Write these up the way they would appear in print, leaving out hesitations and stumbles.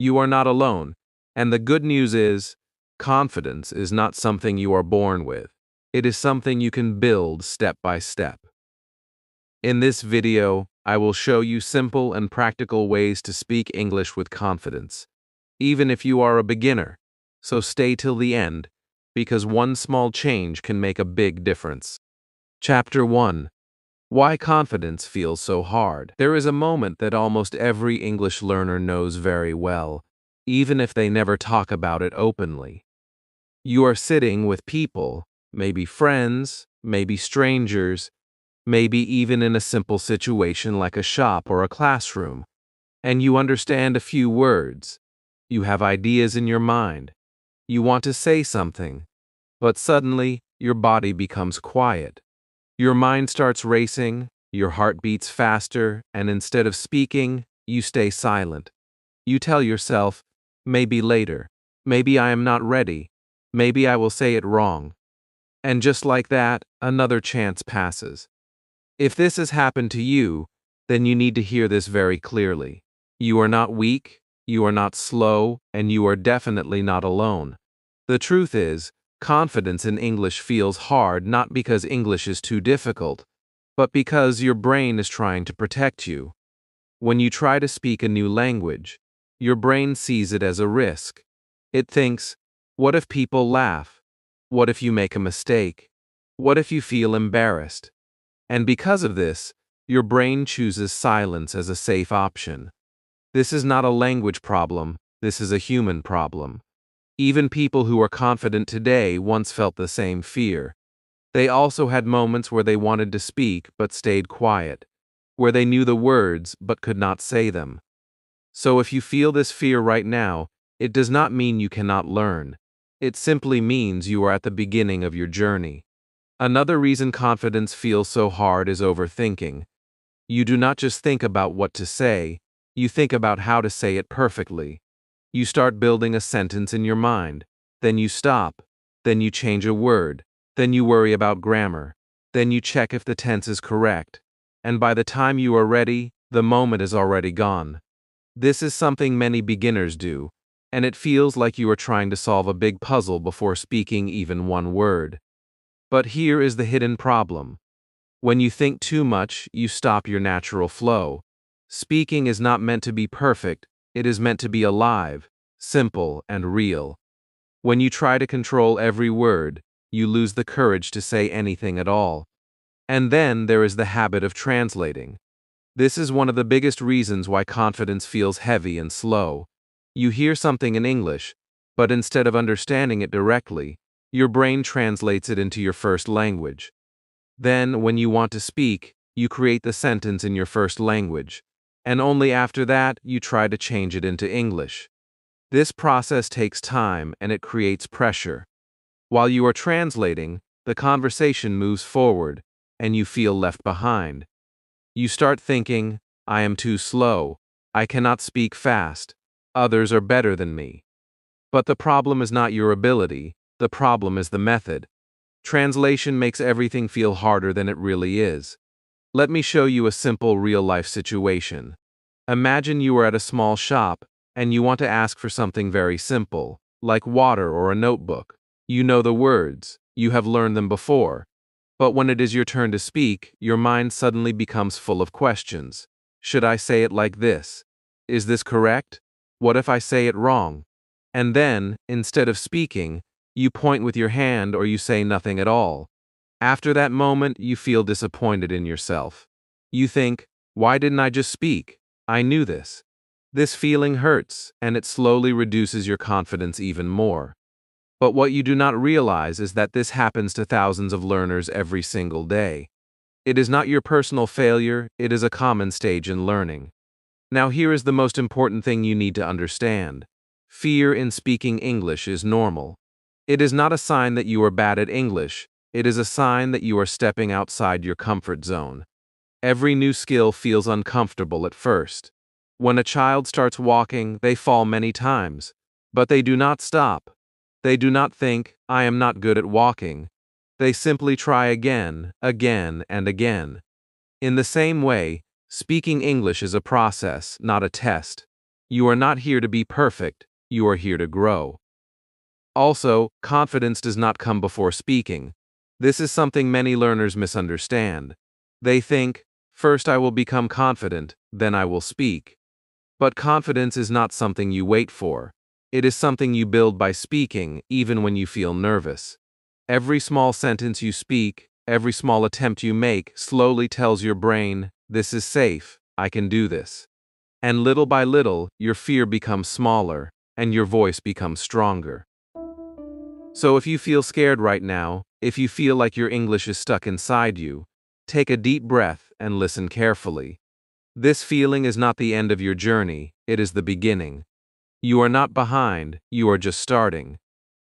You are not alone, and the good news is, confidence is not something you are born with. It is something you can build step by step. In this video, I will show you simple and practical ways to speak English with confidence, even if you are a beginner. So stay till the end, because one small change can make a big difference. Chapter 1. Why confidence feels so hard. There is a moment that almost every English learner knows very well, even if they never talk about it openly. You are sitting with people, maybe friends, maybe strangers, maybe even in a simple situation like a shop or a classroom, and you understand a few words. You have ideas in your mind. You want to say something, but suddenly your body becomes quiet. Your mind starts racing, your heart beats faster, and instead of speaking, you stay silent. You tell yourself, maybe later, maybe I am not ready, maybe I will say it wrong. And just like that, another chance passes. If this has happened to you, then you need to hear this very clearly. You are not weak, you are not slow, and you are definitely not alone. The truth is, confidence in English feels hard not because English is too difficult, but because your brain is trying to protect you. When you try to speak a new language, your brain sees it as a risk. It thinks, what if people laugh? What if you make a mistake? What if you feel embarrassed? And because of this, your brain chooses silence as a safe option. This is not a language problem, this is a human problem. Even people who are confident today once felt the same fear. They also had moments where they wanted to speak but stayed quiet, where they knew the words but could not say them. So if you feel this fear right now, it does not mean you cannot learn. It simply means you are at the beginning of your journey. Another reason confidence feels so hard is overthinking. You do not just think about what to say, you think about how to say it perfectly. You start building a sentence in your mind, then you stop, then you change a word, then you worry about grammar, then you check if the tense is correct, and by the time you are ready, the moment is already gone. This is something many beginners do, and it feels like you are trying to solve a big puzzle before speaking even one word. But here is the hidden problem. When you think too much, you stop your natural flow. Speaking is not meant to be perfect, it is meant to be alive, simple, and real. When you try to control every word, you lose the courage to say anything at all. And then there is the habit of translating. This is one of the biggest reasons why confidence feels heavy and slow. You hear something in English, but instead of understanding it directly, your brain translates it into your first language. Then, when you want to speak, you create the sentence in your first language, and only after that you try to change it into English. This process takes time and it creates pressure. While you are translating, the conversation moves forward, and you feel left behind. You start thinking, I am too slow, I cannot speak fast, others are better than me. But the problem is not your ability, the problem is the method. Translation makes everything feel harder than it really is. Let me show you a simple real-life situation. Imagine you are at a small shop, and you want to ask for something very simple, like water or a notebook. You know the words, you have learned them before. But when it is your turn to speak, your mind suddenly becomes full of questions. Should I say it like this? Is this correct? What if I say it wrong? And then, instead of speaking, you point with your hand or you say nothing at all. After that moment, you feel disappointed in yourself. You think, why didn't I just speak? I knew this. This feeling hurts, and it slowly reduces your confidence even more. But what you do not realize is that this happens to thousands of learners every single day. It is not your personal failure, it is a common stage in learning. Now here is the most important thing you need to understand. Fear in speaking English is normal. It is not a sign that you are bad at English, it is a sign that you are stepping outside your comfort zone. Every new skill feels uncomfortable at first. When a child starts walking, they fall many times, but they do not stop. They do not think, I am not good at walking. They simply try again, again, and again. In the same way, speaking English is a process, not a test. You are not here to be perfect, you are here to grow. Also, confidence does not come before speaking. This is something many learners misunderstand. They think, first I will become confident, then I will speak. But confidence is not something you wait for. It is something you build by speaking, even when you feel nervous. Every small sentence you speak, every small attempt you make, slowly tells your brain, this is safe, I can do this. And little by little, your fear becomes smaller, and your voice becomes stronger. So if you feel scared right now, if you feel like your English is stuck inside you, take a deep breath and listen carefully. This feeling is not the end of your journey, it is the beginning. You are not behind, you are just starting.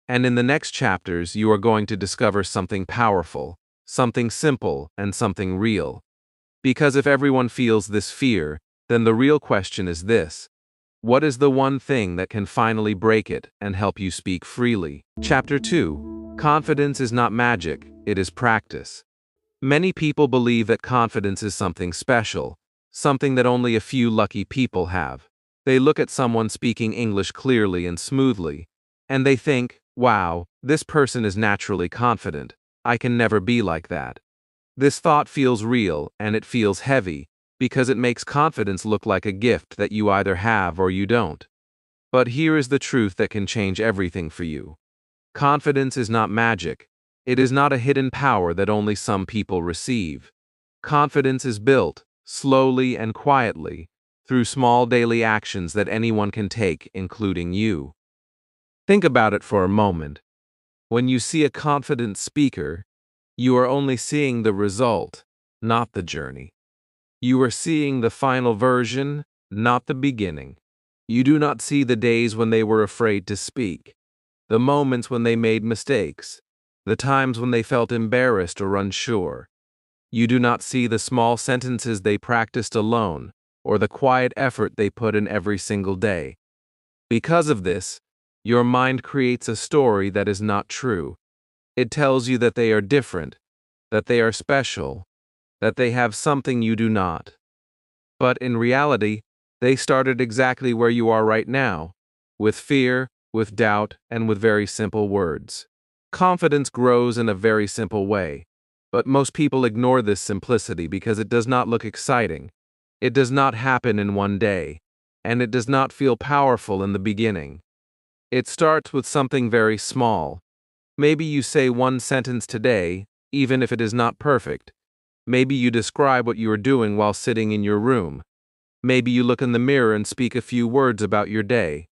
And in the next chapters, you are going to discover something powerful, something simple, and something real. Because if everyone feels this fear, then the real question is this: what is the one thing that can finally break it and help you speak freely? Chapter 2. Confidence is not magic, it is practice. Many people believe that confidence is something special, something that only a few lucky people have. They look at someone speaking English clearly and smoothly, and they think, wow, this person is naturally confident. I can never be like that. This thought feels real, and it feels heavy, because it makes confidence look like a gift that you either have or you don't. But here is the truth that can change everything for you. Confidence is not magic. It is not a hidden power that only some people receive. Confidence is built, slowly and quietly, through small daily actions that anyone can take, including you. Think about it for a moment. When you see a confident speaker, you are only seeing the result, not the journey. You are seeing the final version, not the beginning. You do not see the days when they were afraid to speak, the moments when they made mistakes, the times when they felt embarrassed or unsure. You do not see the small sentences they practiced alone, or the quiet effort they put in every single day. Because of this, your mind creates a story that is not true. It tells you that they are different, that they are special, that they have something you do not. But in reality, they started exactly where you are right now, with fear, with doubt, and with very simple words. Confidence grows in a very simple way, but most people ignore this simplicity because it does not look exciting. It does not happen in one day, and it does not feel powerful in the beginning. It starts with something very small. Maybe you say one sentence today, even if it is not perfect. Maybe you describe what you are doing while sitting in your room. Maybe you look in the mirror and speak a few words about your day.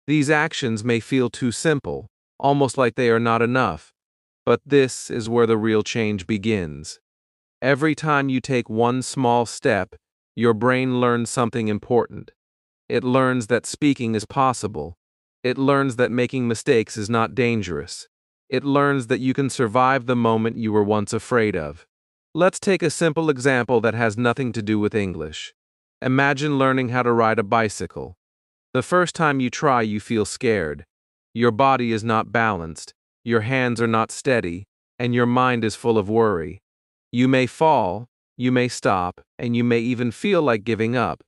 These actions may feel too simple, almost like they are not enough, but this is where the real change begins. Every time you take one small step, your brain learns something important. It learns that speaking is possible. It learns that making mistakes is not dangerous. It learns that you can survive the moment you were once afraid of. Let's take a simple example that has nothing to do with English. Imagine learning how to ride a bicycle. The first time you try, you feel scared. Your body is not balanced, your hands are not steady, and your mind is full of worry. You may fall, you may stop, and you may even feel like giving up.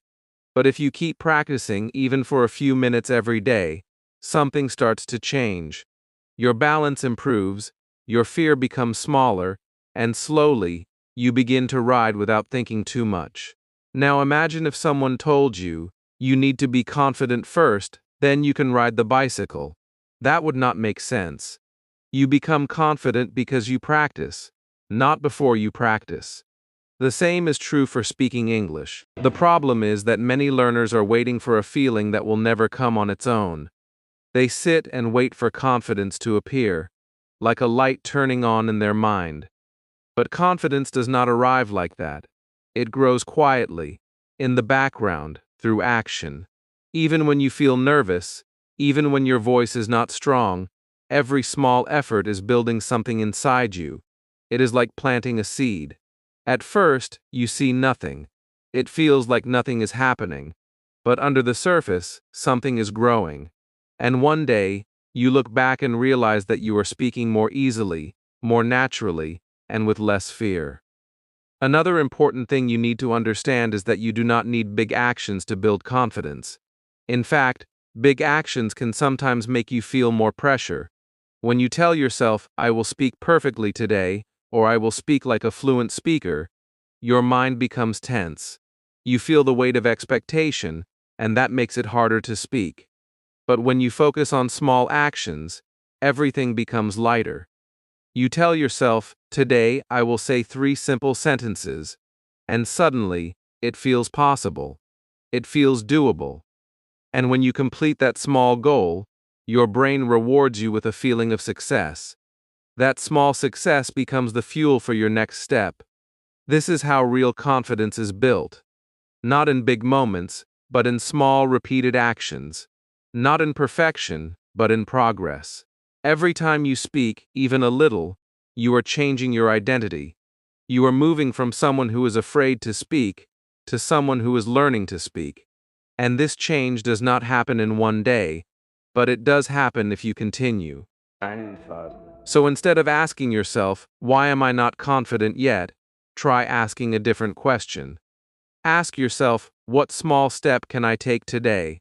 But if you keep practicing, even for a few minutes every day, something starts to change. Your balance improves, your fear becomes smaller, and slowly, you begin to ride without thinking too much. Now imagine if someone told you, you need to be confident first, then you can ride the bicycle. That would not make sense. You become confident because you practice, not before you practice. The same is true for speaking English. The problem is that many learners are waiting for a feeling that will never come on its own. They sit and wait for confidence to appear, like a light turning on in their mind. But confidence does not arrive like that. It grows quietly, in the background, through action. Even when you feel nervous, even when your voice is not strong, every small effort is building something inside you. It is like planting a seed. At first, you see nothing. It feels like nothing is happening. But under the surface, something is growing. And one day, you look back and realize that you are speaking more easily, more naturally, and with less fear. Another important thing you need to understand is that you do not need big actions to build confidence. In fact, big actions can sometimes make you feel more pressure. When you tell yourself, I will speak perfectly today, or I will speak like a fluent speaker, your mind becomes tense. You feel the weight of expectation, and that makes it harder to speak. But when you focus on small actions, everything becomes lighter. You tell yourself, today I will say 3 simple sentences, and suddenly, it feels possible. It feels doable. And when you complete that small goal, your brain rewards you with a feeling of success. That small success becomes the fuel for your next step. This is how real confidence is built. Not in big moments, but in small, repeated actions. Not in perfection, but in progress. Every time you speak, even a little, you are changing your identity. You are moving from someone who is afraid to speak to someone who is learning to speak. And this change does not happen in one day, but it does happen if you continue. So instead of asking yourself, why am I not confident yet? Try asking a different question. Ask yourself, what small step can I take today?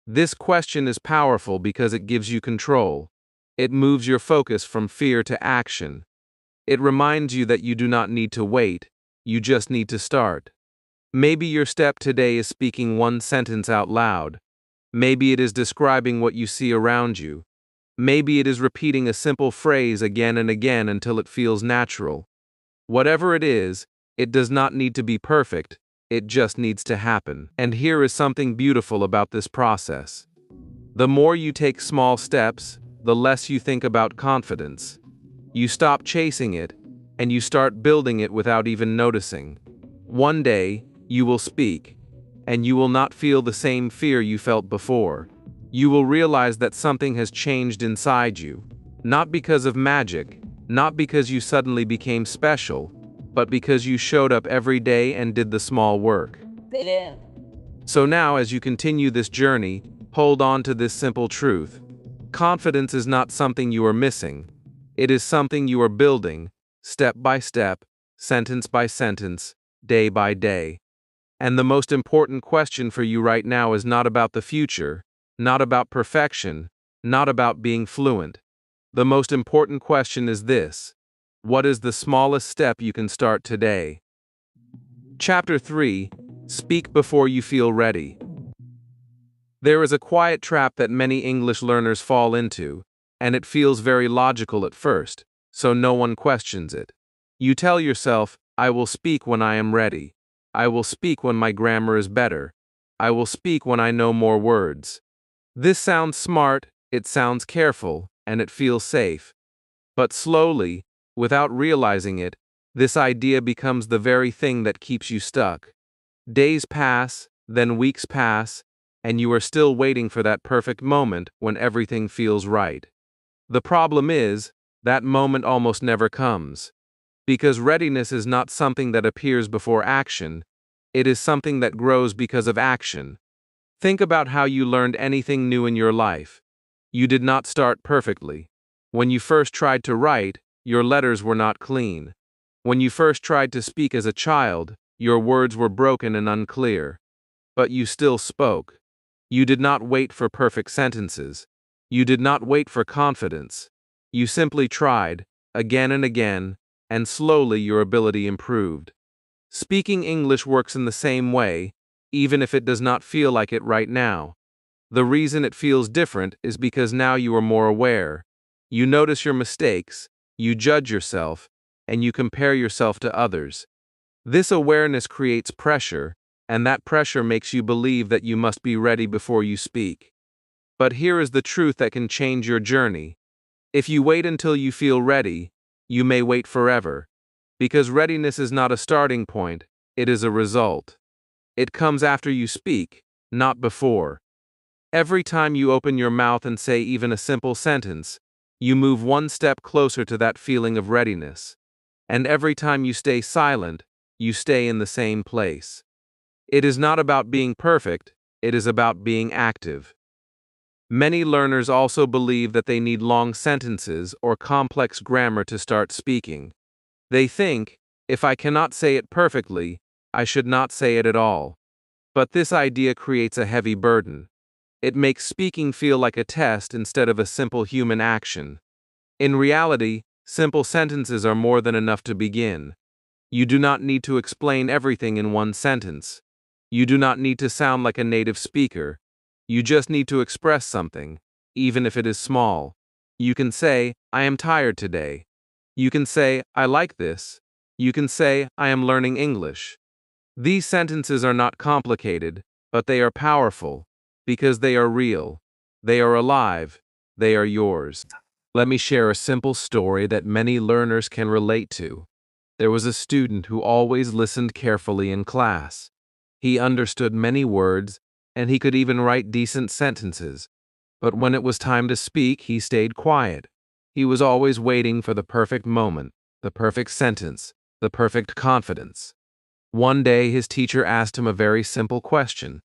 This question is powerful because it gives you control. It moves your focus from fear to action. It reminds you that you do not need to wait, you just need to start. Maybe your step today is speaking one sentence out loud. Maybe it is describing what you see around you. Maybe it is repeating a simple phrase again and again until it feels natural. Whatever it is, it does not need to be perfect, it just needs to happen. And here is something beautiful about this process. The more you take small steps, the less you think about confidence. You stop chasing it, and you start building it without even noticing. One day, you will speak, and you will not feel the same fear you felt before. You will realize that something has changed inside you, not because of magic, not because you suddenly became special, but because you showed up every day and did the small work. So now, as you continue this journey, hold on to this simple truth. Confidence is not something you are missing. It is something you are building, step by step, sentence by sentence, day by day. And the most important question for you right now is not about the future, not about perfection, not about being fluent. The most important question is this: what is the smallest step you can start today? Chapter 3: Speak before you feel ready. There is a quiet trap that many English learners fall into, and it feels very logical at first, so no one questions it. You tell yourself, I will speak when I am ready. I will speak when my grammar is better. I will speak when I know more words. This sounds smart, it sounds careful, and it feels safe. But slowly, without realizing it, this idea becomes the very thing that keeps you stuck. Days pass, then weeks pass, and you are still waiting for that perfect moment when everything feels right. The problem is, that moment almost never comes. Because readiness is not something that appears before action, it is something that grows because of action. Think about how you learned anything new in your life. You did not start perfectly. When you first tried to write, your letters were not clean. When you first tried to speak as a child, your words were broken and unclear. But you still spoke. You did not wait for perfect sentences. You did not wait for confidence. You simply tried, again and again, and slowly your ability improved. Speaking English works in the same way, even if it does not feel like it right now. The reason it feels different is because now you are more aware. You notice your mistakes, you judge yourself, and you compare yourself to others. This awareness creates pressure, and that pressure makes you believe that you must be ready before you speak. But here is the truth that can change your journey. If you wait until you feel ready, you may wait forever. Because readiness is not a starting point, it is a result. It comes after you speak, not before. Every time you open your mouth and say even a simple sentence, you move one step closer to that feeling of readiness. And every time you stay silent, you stay in the same place. It is not about being perfect, it is about being active. Many learners also believe that they need long sentences or complex grammar to start speaking. They think, if I cannot say it perfectly, I should not say it at all. But this idea creates a heavy burden. It makes speaking feel like a test instead of a simple human action. In reality, simple sentences are more than enough to begin. You do not need to explain everything in one sentence. You do not need to sound like a native speaker. You just need to express something, even if it is small. You can say, I am tired today. You can say, I like this. You can say, I am learning English. These sentences are not complicated, but they are powerful, because they are real. They are alive. They are yours. Let me share a simple story that many learners can relate to. There was a student who always listened carefully in class. He understood many words, and he could even write decent sentences. But when it was time to speak, he stayed quiet. He was always waiting for the perfect moment, the perfect sentence, the perfect confidence. One day, his teacher asked him a very simple question.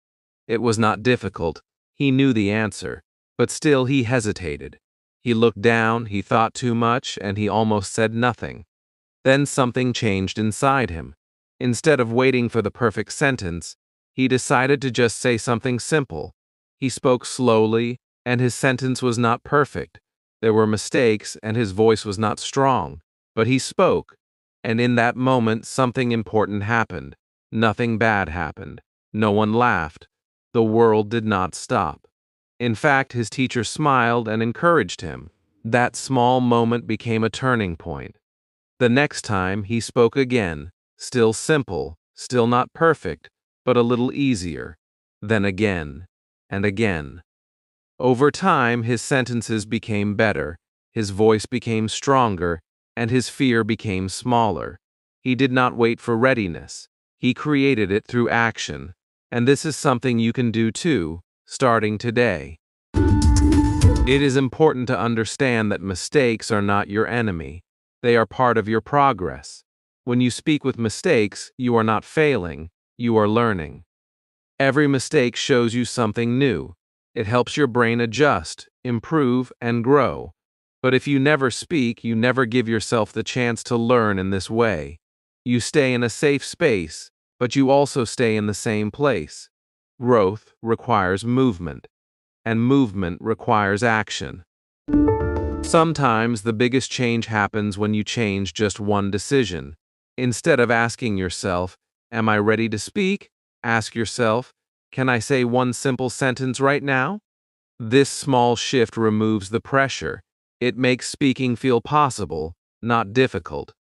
It was not difficult. He knew the answer, but still he hesitated. He looked down, he thought too much, and he almost said nothing. Then something changed inside him. Instead of waiting for the perfect sentence, he decided to just say something simple. He spoke slowly, and his sentence was not perfect. There were mistakes, and his voice was not strong. But he spoke, and in that moment something important happened. Nothing bad happened. No one laughed. The world did not stop. In fact, his teacher smiled and encouraged him. That small moment became a turning point. The next time he spoke again, still simple, still not perfect, but a little easier. Then again, and again. Over time, his sentences became better, his voice became stronger, and his fear became smaller. He did not wait for readiness. He created it through action. And this is something you can do too, starting today. It is important to understand that mistakes are not your enemy. They are part of your progress. When you speak with mistakes, you are not failing, you are learning. Every mistake shows you something new. It helps your brain adjust, improve, and grow. But if you never speak, you never give yourself the chance to learn in this way. You stay in a safe space, but you also stay in the same place. Growth requires movement, and movement requires action. Sometimes the biggest change happens when you change just one decision. Instead of asking yourself, am I ready to speak? Ask yourself, can I say one simple sentence right now? This small shift removes the pressure. It makes speaking feel possible, not difficult.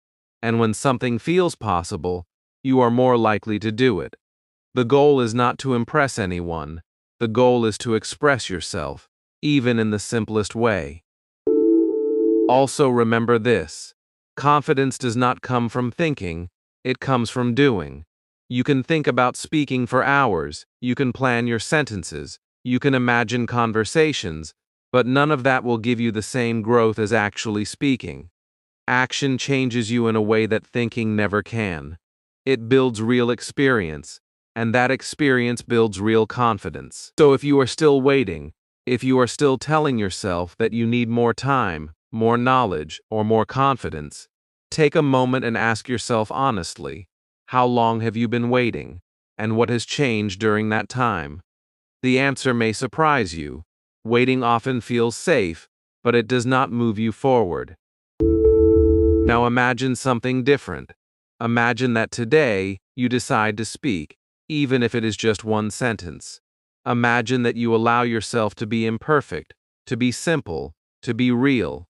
And when something feels possible, you are more likely to do it. The goal is not to impress anyone. The goal is to express yourself, even in the simplest way. Also remember this: confidence does not come from thinking, it comes from doing. You can think about speaking for hours, you can plan your sentences, you can imagine conversations, but none of that will give you the same growth as actually speaking. Action changes you in a way that thinking never can. It builds real experience, and that experience builds real confidence. So if you are still waiting, if you are still telling yourself that you need more time, more knowledge, or more confidence, take a moment and ask yourself honestly, how long have you been waiting, and what has changed during that time? The answer may surprise you. Waiting often feels safe, but it does not move you forward. Now imagine something different. Imagine that today you decide to speak, even if it is just one sentence. Imagine that you allow yourself to be imperfect, to be simple, to be real.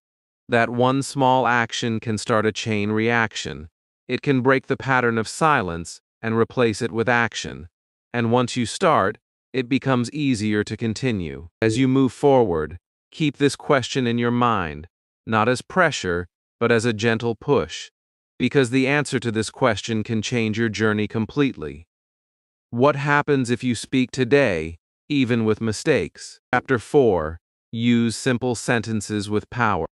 That one small action can start a chain reaction. It can break the pattern of silence and replace it with action. And once you start, it becomes easier to continue. As you move forward, keep this question in your mind, not as pressure, but as a gentle push, because the answer to this question can change your journey completely. What happens if you speak today, even with mistakes? Chapter 4. Use simple sentences with power.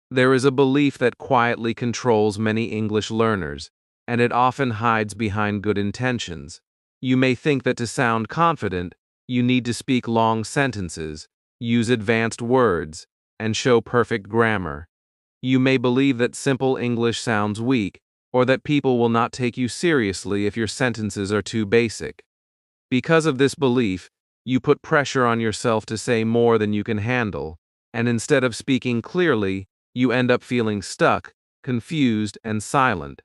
There is a belief that quietly controls many English learners, and it often hides behind good intentions. You may think that to sound confident, you need to speak long sentences, use advanced words, and show perfect grammar. You may believe that simple English sounds weak, or that people will not take you seriously if your sentences are too basic. Because of this belief, You put pressure on yourself to say more than you can handle, and instead of speaking clearly, you end up feeling stuck, confused, and silent.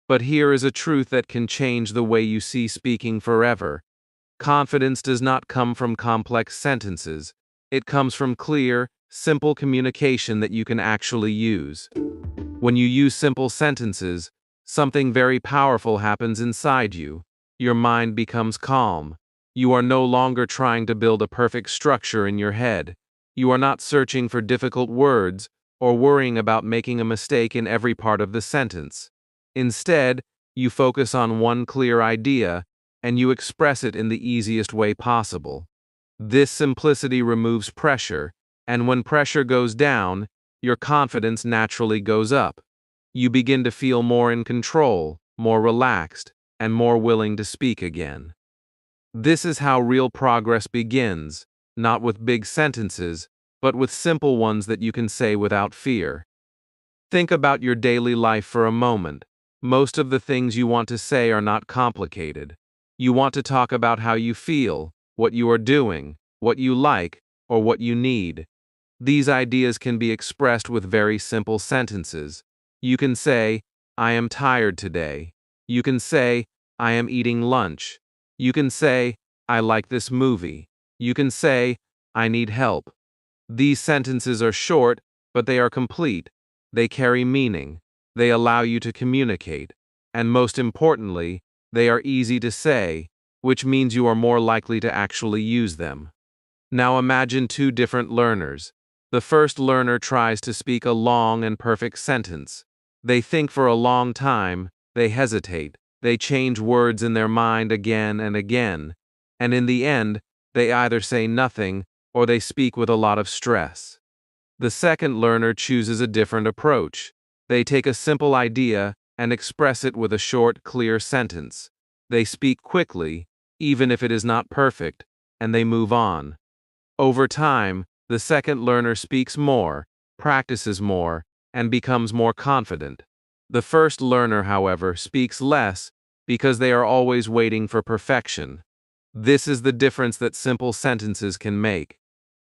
But here is a truth that can change the way you see speaking forever. Confidence does not come from complex sentences. It comes from clear, simple communication that you can actually use. When you use simple sentences, something very powerful happens inside you. Your mind becomes calm. You are no longer trying to build a perfect structure in your head. You are not searching for difficult words or worrying about making a mistake in every part of the sentence. Instead, you focus on one clear idea and you express it in the easiest way possible. This simplicity removes pressure, and when pressure goes down, your confidence naturally goes up. You begin to feel more in control, more relaxed, and more willing to speak again. This is how real progress begins, not with big sentences, but with simple ones that you can say without fear. Think about your daily life for a moment. Most of the things you want to say are not complicated. You want to talk about how you feel, what you are doing, what you like, or what you need. These ideas can be expressed with very simple sentences. You can say, I am tired today. You can say, I am eating lunch. You can say, I like this movie. You can say, I need help. These sentences are short, but they are complete. They carry meaning. They allow you to communicate. And most importantly, they are easy to say, which means you are more likely to actually use them. Now imagine two different learners. The first learner tries to speak a long and perfect sentence. They think for a long time, they hesitate, they change words in their mind again and again, and in the end, they either say nothing or they speak with a lot of stress. The second learner chooses a different approach. They take a simple idea and express it with a short, clear sentence. They speak quickly, even if it is not perfect, and they move on. Over time, the second learner speaks more, practices more, and becomes more confident. The first learner, however, speaks less because they are always waiting for perfection. This is the difference that simple sentences can make.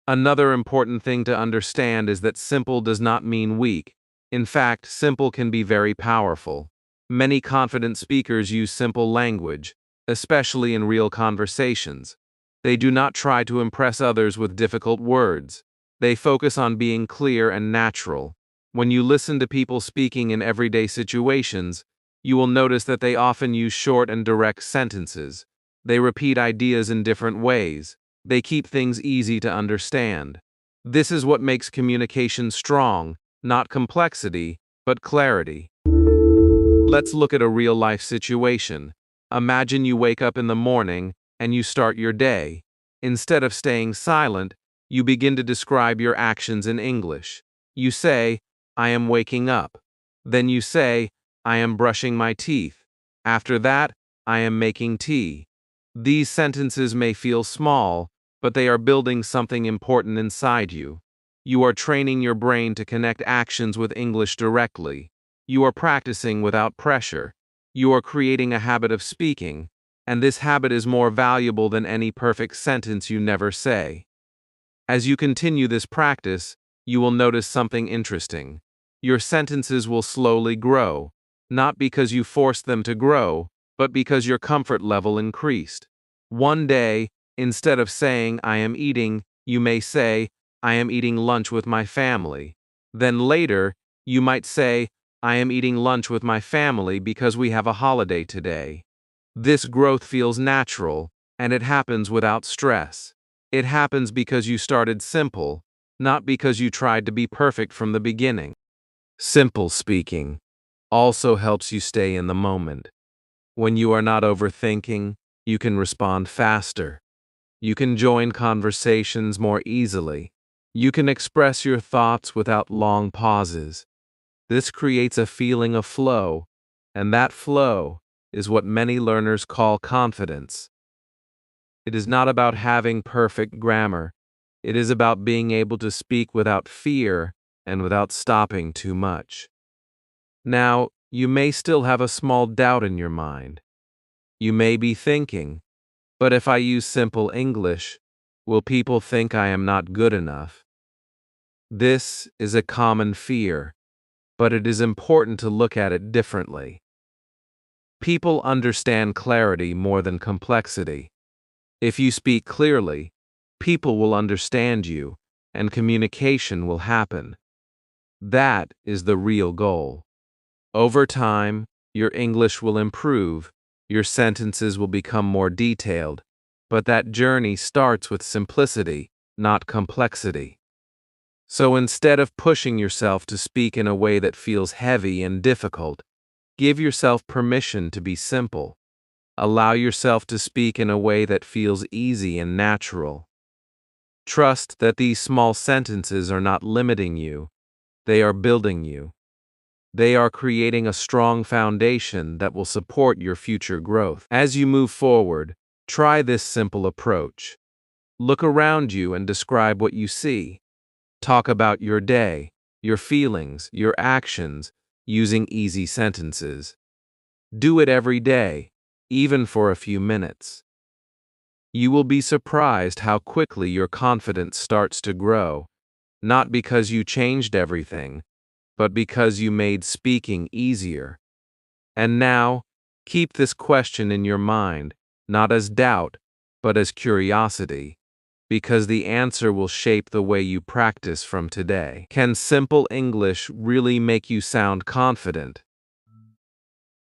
Another important thing to understand is that simple does not mean weak. In fact, simple can be very powerful. Many confident speakers use simple language, especially in real conversations. They do not try to impress others with difficult words. They focus on being clear and natural. When you listen to people speaking in everyday situations, you will notice that they often use short and direct sentences. They repeat ideas in different ways. They keep things easy to understand. This is what makes communication strong, not complexity, but clarity. Let's look at a real-life situation. Imagine you wake up in the morning and you start your day. Instead of staying silent, you begin to describe your actions in English. You say, I am waking up. Then you say, I am brushing my teeth. After that, I am making tea. These sentences may feel small, but they are building something important inside you. You are training your brain to connect actions with English directly. You are practicing without pressure. You are creating a habit of speaking, and this habit is more valuable than any perfect sentence you never say. As you continue this practice, you will notice something interesting. Your sentences will slowly grow, not because you forced them to grow, but because your comfort level increased. One day, instead of saying, I am eating, you may say, I am eating lunch with my family. Then later, you might say, I am eating lunch with my family because we have a holiday today. This growth feels natural, and it happens without stress. It happens because you started simple, not because you tried to be perfect from the beginning. Simple speaking also helps you stay in the moment. When you are not overthinking, you can respond faster. You can join conversations more easily. You can express your thoughts without long pauses. This creates a feeling of flow, and that flow is what many learners call confidence. It is not about having perfect grammar. It is about being able to speak without fear and without stopping too much. Now, you may still have a small doubt in your mind. You may be thinking, but if I use simple English, Will people think I am not good enough? This is a common fear, but it is important to look at it differently. People understand clarity more than complexity. If you speak clearly, people will understand you, and communication will happen. That is the real goal. Over time, your English will improve, your sentences will become more detailed, but that journey starts with simplicity, not complexity. So instead of pushing yourself to speak in a way that feels heavy and difficult, give yourself permission to be simple. Allow yourself to speak in a way that feels easy and natural. Trust that these small sentences are not limiting you, they are building you. They are creating a strong foundation that will support your future growth. As you move forward, try this simple approach. Look around you and describe what you see. Talk about your day, your feelings, your actions, using easy sentences. Do it every day, even for a few minutes. You will be surprised how quickly your confidence starts to grow, not because you changed everything, but because you made speaking easier. And now, keep this question in your mind, not as doubt, but as curiosity, because the answer will shape the way you practice from today. Can simple English really make you sound confident?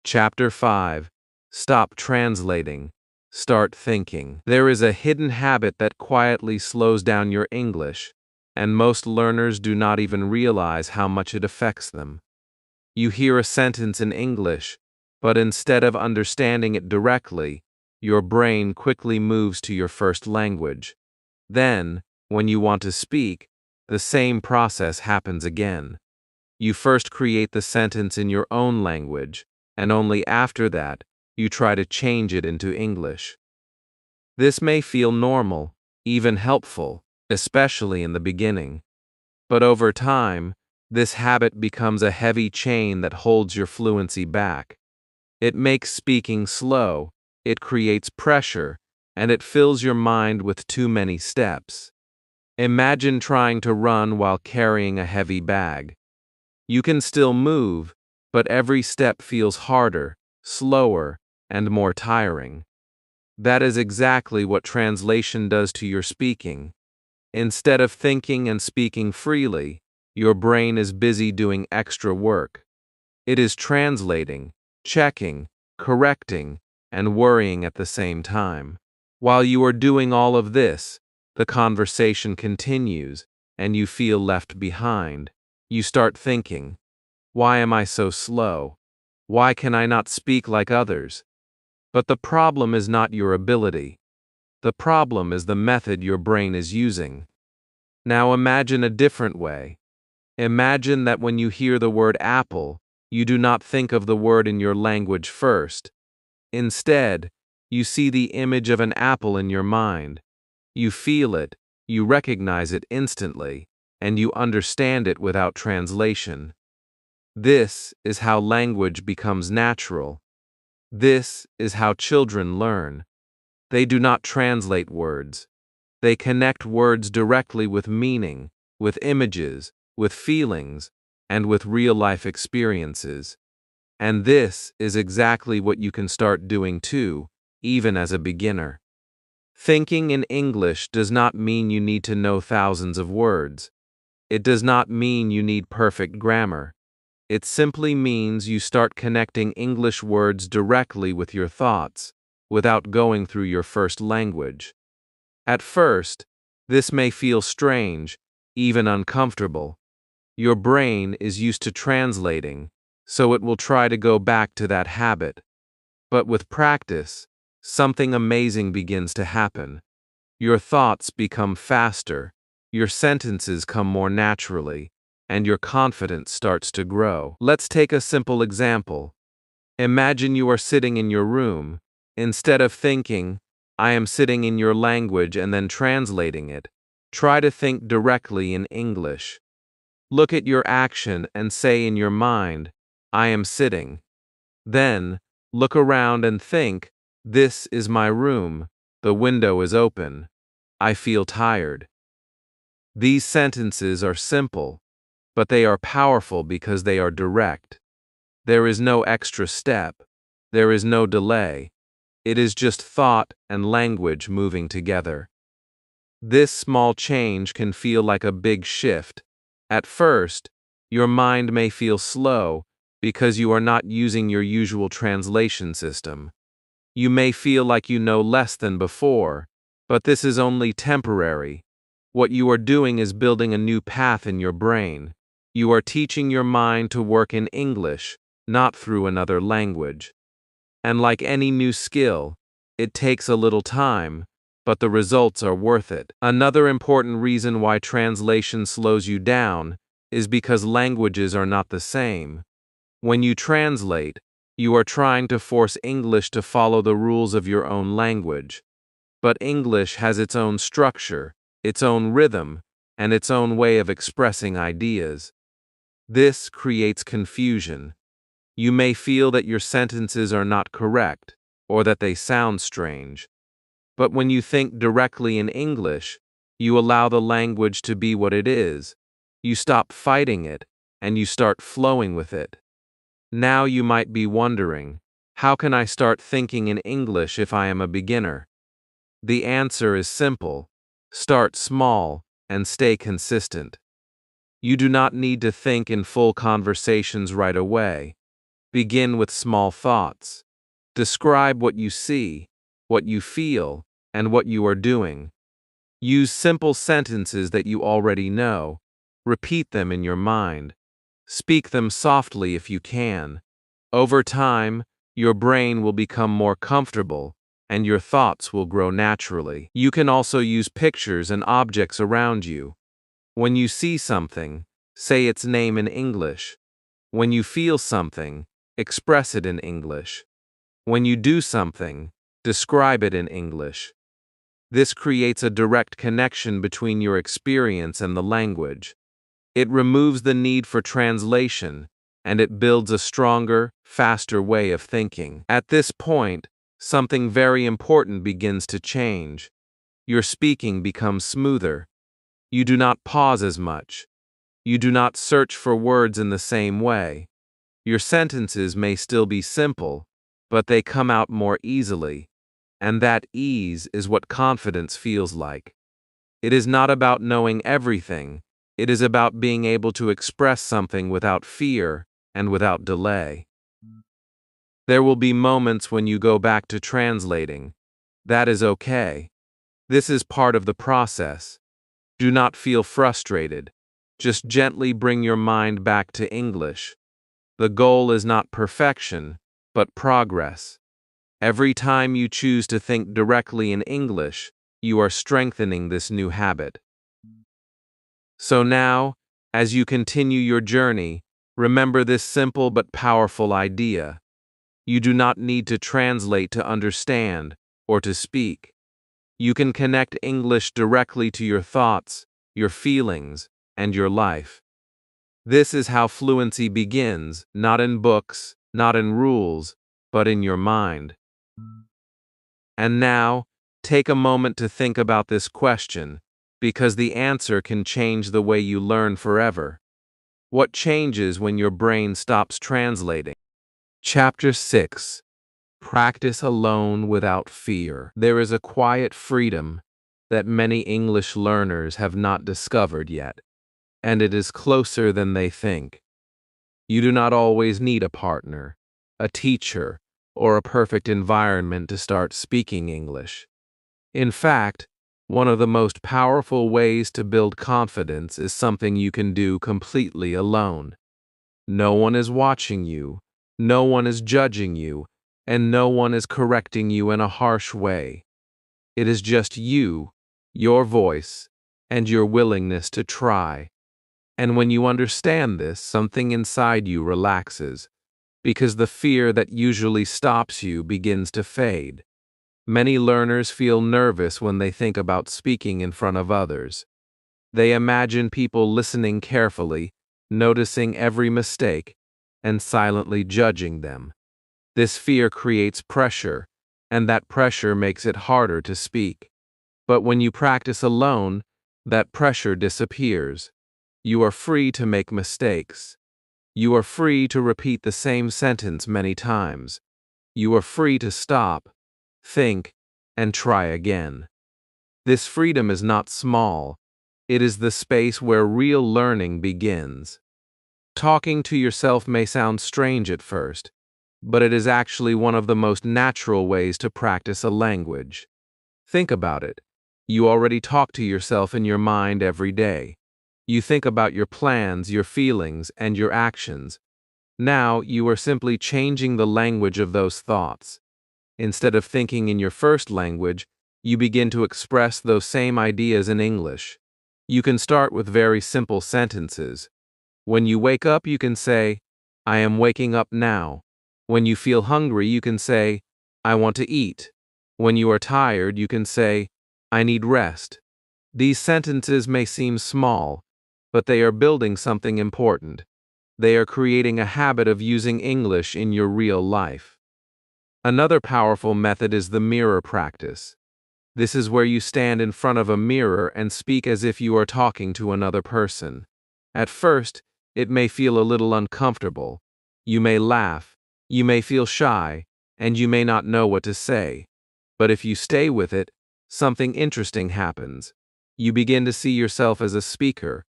Chapter 5. Stop translating. Start thinking. There is a hidden habit that quietly slows down your English, and most learners do not even realize how much it affects them. You hear a sentence in English, but instead of understanding it directly, your brain quickly moves to your first language. Then, when you want to speak, the same process happens again. You first create the sentence in your own language, and only after that, you try to change it into English. This may feel normal, even helpful, especially in the beginning. But over time, this habit becomes a heavy chain that holds your fluency back. It makes speaking slow, it creates pressure, and it fills your mind with too many steps. Imagine trying to run while carrying a heavy bag. You can still move, but every step feels harder, slower, and more tiring. That is exactly what translation does to your speaking. Instead of thinking and speaking freely, your brain is busy doing extra work. It is translating, checking, correcting, and worrying at the same time. While you are doing all of this, the conversation continues, and you feel left behind. You start thinking, why am I so slow? Why can I not speak like others? But the problem is not your ability. The problem is the method your brain is using. Now imagine a different way. Imagine that when you hear the word apple, you do not think of the word in your language first. Instead, you see the image of an apple in your mind. You feel it, you recognize it instantly, and you understand it without translation. This is how language becomes natural. This is how children learn. They do not translate words. They connect words directly with meaning, with images, with feelings, and with real-life experiences. And this is exactly what you can start doing too, even as a beginner. Thinking in English does not mean you need to know thousands of words. It does not mean you need perfect grammar. It simply means you start connecting English words directly with your thoughts, without going through your first language. At first, this may feel strange, even uncomfortable. Your brain is used to translating, so it will try to go back to that habit. But with practice, something amazing begins to happen. Your thoughts become faster, your sentences come more naturally, and your confidence starts to grow. Let's take a simple example. Imagine you are sitting in your room. Instead of thinking, I am sitting in your language and then translating it, try to think directly in English. Look at your action and say in your mind, I am sitting. Then, look around and think, this is my room, the window is open. I feel tired. These sentences are simple, but they are powerful because they are direct. There is no extra step. There is no delay. It is just thought and language moving together. This small change can feel like a big shift. At first, your mind may feel slow because you are not using your usual translation system. You may feel like you know less than before, but this is only temporary. What you are doing is building a new path in your brain. You are teaching your mind to work in English, not through another language. And like any new skill, it takes a little time, but the results are worth it. Another important reason why translation slows you down is because languages are not the same. When you translate, you are trying to force English to follow the rules of your own language. But English has its own structure, its own rhythm, and its own way of expressing ideas. This creates confusion. You may feel that your sentences are not correct, or that they sound strange. But when you think directly in English, you allow the language to be what it is. You stop fighting it, and you start flowing with it. Now you might be wondering, how can I start thinking in English if I am a beginner? The answer is simple. Start small and stay consistent. You do not need to think in full conversations right away. Begin with small thoughts. Describe what you see, what you feel, and what you are doing. Use simple sentences that you already know. Repeat them in your mind. Speak them softly if you can. Over time, your brain will become more comfortable, and your thoughts will grow naturally. You can also use pictures and objects around you. When you see something, say its name in English. When you feel something, express it in English. When you do something, describe it in English. This creates a direct connection between your experience and the language. It removes the need for translation, and it builds a stronger, faster way of thinking. At this point, something very important begins to change. Your speaking becomes smoother. You do not pause as much. You do not search for words in the same way. Your sentences may still be simple, but they come out more easily, and that ease is what confidence feels like. It is not about knowing everything, it is about being able to express something without fear and without delay. There will be moments when you go back to translating. That is okay. This is part of the process. Do not feel frustrated. Just gently bring your mind back to English. The goal is not perfection, but progress. Every time you choose to think directly in English, you are strengthening this new habit. So now, as you continue your journey, remember this simple but powerful idea. You do not need to translate to understand or to speak. You can connect English directly to your thoughts, your feelings, and your life. This is how fluency begins, not in books, not in rules, but in your mind. And now, take a moment to think about this question, because the answer can change the way you learn forever. What changes when your brain stops translating? Chapter 6. Practice alone without fear. There is a quiet freedom that many English learners have not discovered yet, and it is closer than they think. You do not always need a partner, a teacher, or a perfect environment to start speaking English. In fact, one of the most powerful ways to build confidence is something you can do completely alone. No one is watching you, no one is judging you, and no one is correcting you in a harsh way. It is just you, your voice, and your willingness to try. And when you understand this, something inside you relaxes, because the fear that usually stops you begins to fade. Many learners feel nervous when they think about speaking in front of others. They imagine people listening carefully, noticing every mistake, and silently judging them. This fear creates pressure, and that pressure makes it harder to speak. But when you practice alone, that pressure disappears. You are free to make mistakes. You are free to repeat the same sentence many times. You are free to stop, think, and try again. This freedom is not small. It is the space where real learning begins. Talking to yourself may sound strange at first, but it is actually one of the most natural ways to practice a language. Think about it. You already talk to yourself in your mind every day. You think about your plans, your feelings, and your actions. Now you are simply changing the language of those thoughts. Instead of thinking in your first language, you begin to express those same ideas in English. You can start with very simple sentences. When you wake up, you can say, I am waking up now. When you feel hungry, you can say, I want to eat. When you are tired, you can say, I need rest. These sentences may seem small, but they are building something important. They are creating a habit of using English in your real life. Another powerful method is the mirror practice. This is where you stand in front of a mirror and speak as if you are talking to another person. At first, it may feel a little uncomfortable. You may laugh, you may feel shy, and you may not know what to say. But if you stay with it, something interesting happens. You begin to see yourself as a speaker.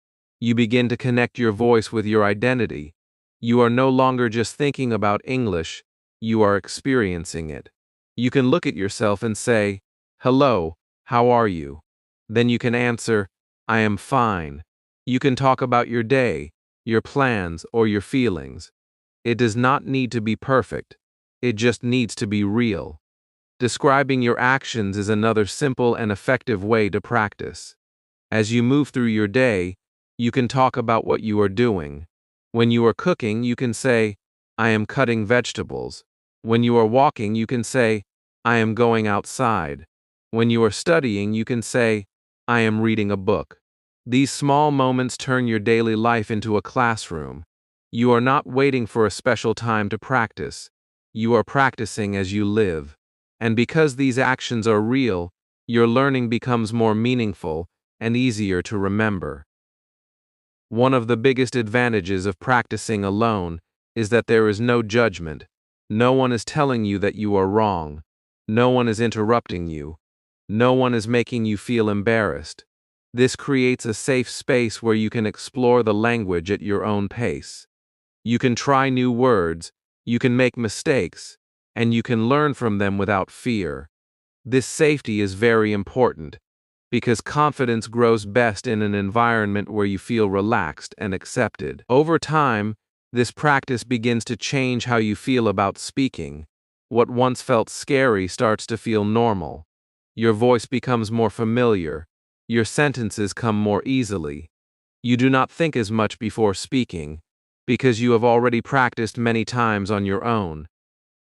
You begin to connect your voice with your identity. You are no longer just thinking about English, you are experiencing it. You can look at yourself and say, hello, how are you? Then you can answer, I am fine. You can talk about your day, your plans, or your feelings. It does not need to be perfect. It just needs to be real. Describing your actions is another simple and effective way to practice. As you move through your day, you can talk about what you are doing. When you are cooking, you can say, I am cutting vegetables. When you are walking, you can say, I am going outside. When you are studying, you can say, I am reading a book. These small moments turn your daily life into a classroom. You are not waiting for a special time to practice. You are practicing as you live. And because these actions are real, your learning becomes more meaningful and easier to remember. One of the biggest advantages of practicing alone is that there is no judgment. No one is telling you that you are wrong. No one is interrupting you. No one is making you feel embarrassed. This creates a safe space where you can explore the language at your own pace. You can try new words, you can make mistakes, and you can learn from them without fear. This safety is very important, because confidence grows best in an environment where you feel relaxed and accepted. Over time, this practice begins to change how you feel about speaking. What once felt scary starts to feel normal. Your voice becomes more familiar. Your sentences come more easily. You do not think as much before speaking, because you have already practiced many times on your own.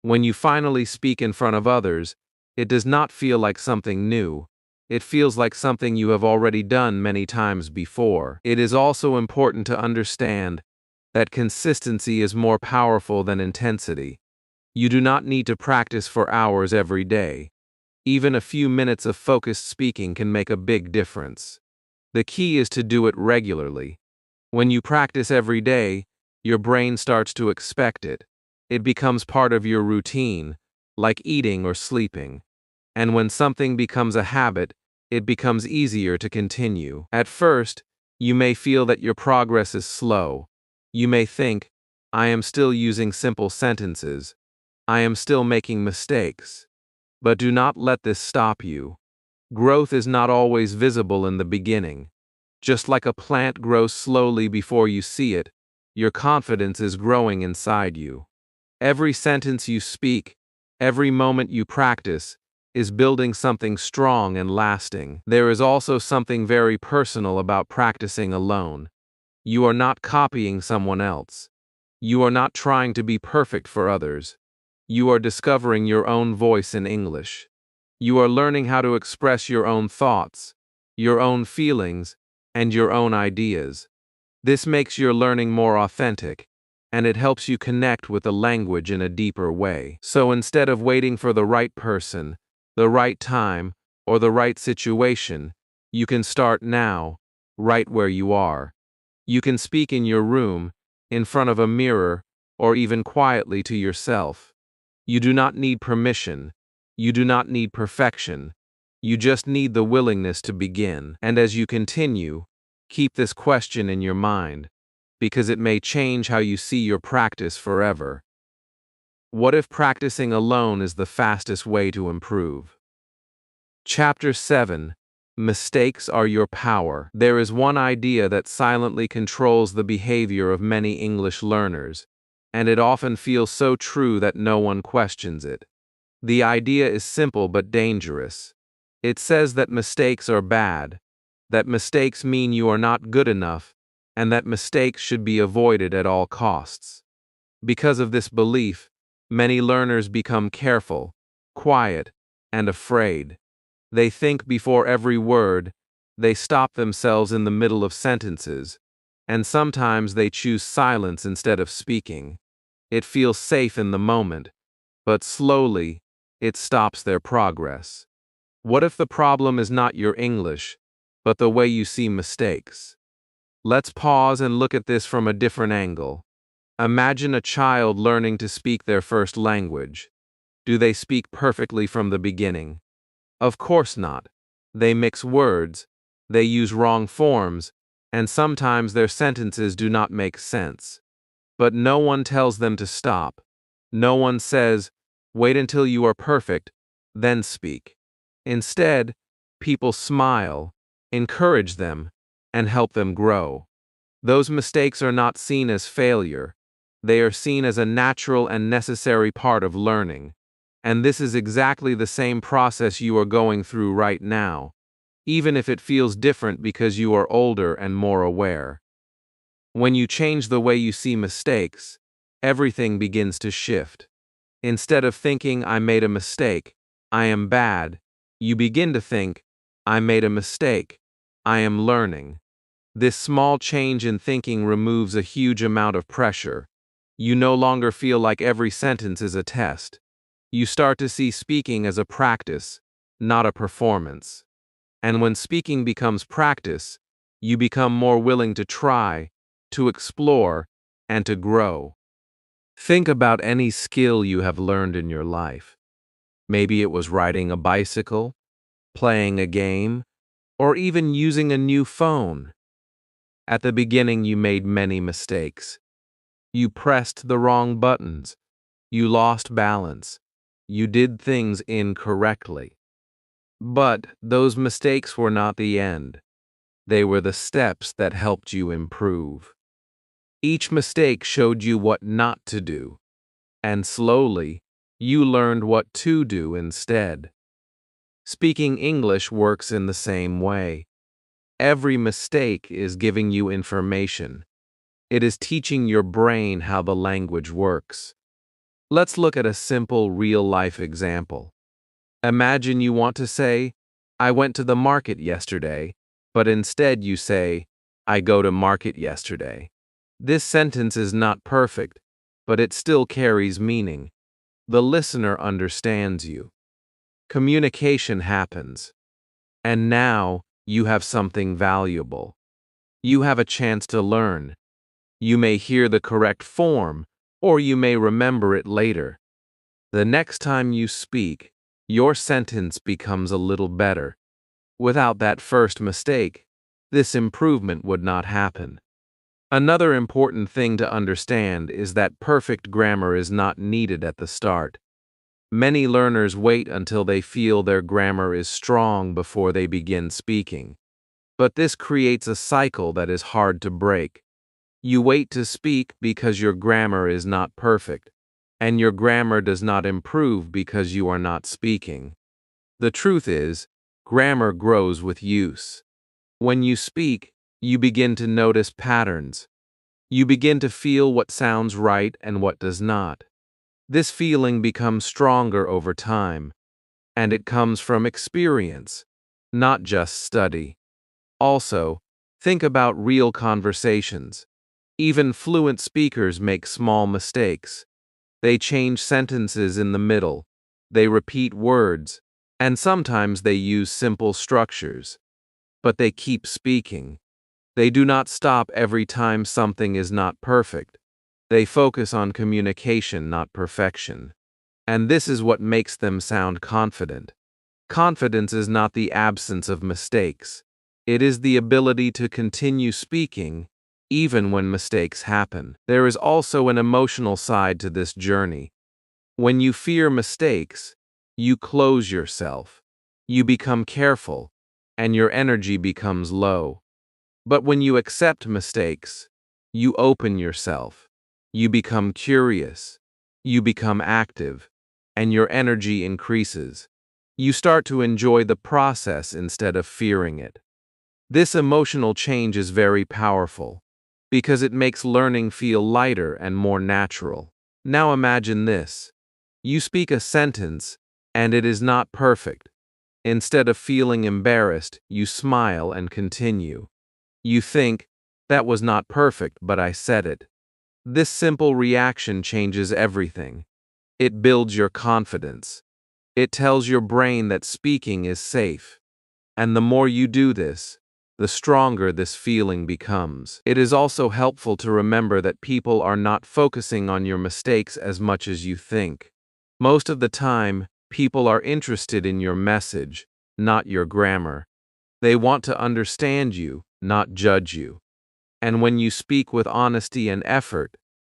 When you finally speak in front of others, it does not feel like something new. It feels like something you have already done many times before. It is also important to understand that consistency is more powerful than intensity. You do not need to practice for hours every day. Even a few minutes of focused speaking can make a big difference. The key is to do it regularly. When you practice every day, your brain starts to expect it. It becomes part of your routine, like eating or sleeping. And when something becomes a habit, it becomes easier to continue. At first, you may feel that your progress is slow. You may think, I am still using simple sentences. I am still making mistakes. But do not let this stop you. Growth is not always visible in the beginning. Just like a plant grows slowly before you see it, your confidence is growing inside you. Every sentence you speak, every moment you practice, is building something strong and lasting. There is also something very personal about practicing alone. You are not copying someone else. You are not trying to be perfect for others. You are discovering your own voice in English. You are learning how to express your own thoughts, your own feelings, and your own ideas. This makes your learning more authentic, and it helps you connect with the language in a deeper way. So instead of waiting for the right person, the right time, or the right situation, you can start now, right where you are. You can speak in your room, in front of a mirror, or even quietly to yourself. You do not need permission. You do not need perfection. You just need the willingness to begin. And as you continue, keep this question in your mind, because it may change how you see your practice forever. What if practicing alone is the fastest way to improve? Chapter 7. Mistakes are your power. There is one idea that silently controls the behavior of many English learners, and it often feels so true that no one questions it. The idea is simple but dangerous. It says that mistakes are bad, that mistakes mean you are not good enough, and that mistakes should be avoided at all costs. Because of this belief, many learners become careful, quiet, and afraid. They think before every word, they stop themselves in the middle of sentences, and sometimes they choose silence instead of speaking. It feels safe in the moment, but slowly, it stops their progress. What if the problem is not your English, but the way you see mistakes? Let's pause and look at this from a different angle. Imagine a child learning to speak their first language. Do they speak perfectly from the beginning? Of course not. They mix words, they use wrong forms, and sometimes their sentences do not make sense. But no one tells them to stop. No one says, "Wait until you are perfect, then speak." Instead, people smile, encourage them, and help them grow. Those mistakes are not seen as failure. They are seen as a natural and necessary part of learning. And this is exactly the same process you are going through right now, even if it feels different because you are older and more aware. When you change the way you see mistakes, everything begins to shift. Instead of thinking, "I made a mistake, I am bad," you begin to think, "I made a mistake, I am learning." This small change in thinking removes a huge amount of pressure. You no longer feel like every sentence is a test. You start to see speaking as a practice, not a performance. And when speaking becomes practice, you become more willing to try, to explore, and to grow. Think about any skill you have learned in your life. Maybe it was riding a bicycle, playing a game, or even using a new phone. At the beginning, you made many mistakes. You pressed the wrong buttons. You lost balance. You did things incorrectly. But those mistakes were not the end. They were the steps that helped you improve. Each mistake showed you what not to do, and slowly, you learned what to do instead. Speaking English works in the same way. Every mistake is giving you information. It is teaching your brain how the language works. Let's look at a simple real-life example. Imagine you want to say, "I went to the market yesterday," but instead you say, "I go to market yesterday." This sentence is not perfect, but it still carries meaning. The listener understands you. Communication happens. And now, you have something valuable. You have a chance to learn. You may hear the correct form, or you may remember it later. The next time you speak, your sentence becomes a little better. Without that first mistake, this improvement would not happen. Another important thing to understand is that perfect grammar is not needed at the start. Many learners wait until they feel their grammar is strong before they begin speaking. But this creates a cycle that is hard to break. You wait to speak because your grammar is not perfect, and your grammar does not improve because you are not speaking. The truth is, grammar grows with use. When you speak, you begin to notice patterns. You begin to feel what sounds right and what does not. This feeling becomes stronger over time, and it comes from experience, not just study. Also, think about real conversations. Even fluent speakers make small mistakes. They change sentences in the middle. They repeat words. And sometimes they use simple structures, but they keep speaking. They do not stop every time something is not perfect. They focus on communication, not perfection. And this is what makes them sound confident. Confidence is not the absence of mistakes. It is the ability to continue speaking, even when mistakes happen. There is also an emotional side to this journey. When you fear mistakes, you close yourself. You become careful, and your energy becomes low. But when you accept mistakes, you open yourself. You become curious. You become active, and your energy increases. You start to enjoy the process instead of fearing it. This emotional change is very powerful because it makes learning feel lighter and more natural. Now imagine this. You speak a sentence, and it is not perfect. Instead of feeling embarrassed, you smile and continue. You think, that was not perfect, but I said it. This simple reaction changes everything. It builds your confidence. It tells your brain that speaking is safe. And the more you do this, the stronger this feeling becomes. It is also helpful to remember that people are not focusing on your mistakes as much as you think. Most of the time, people are interested in your message, not your grammar. They want to understand you, not judge you. And when you speak with honesty and effort,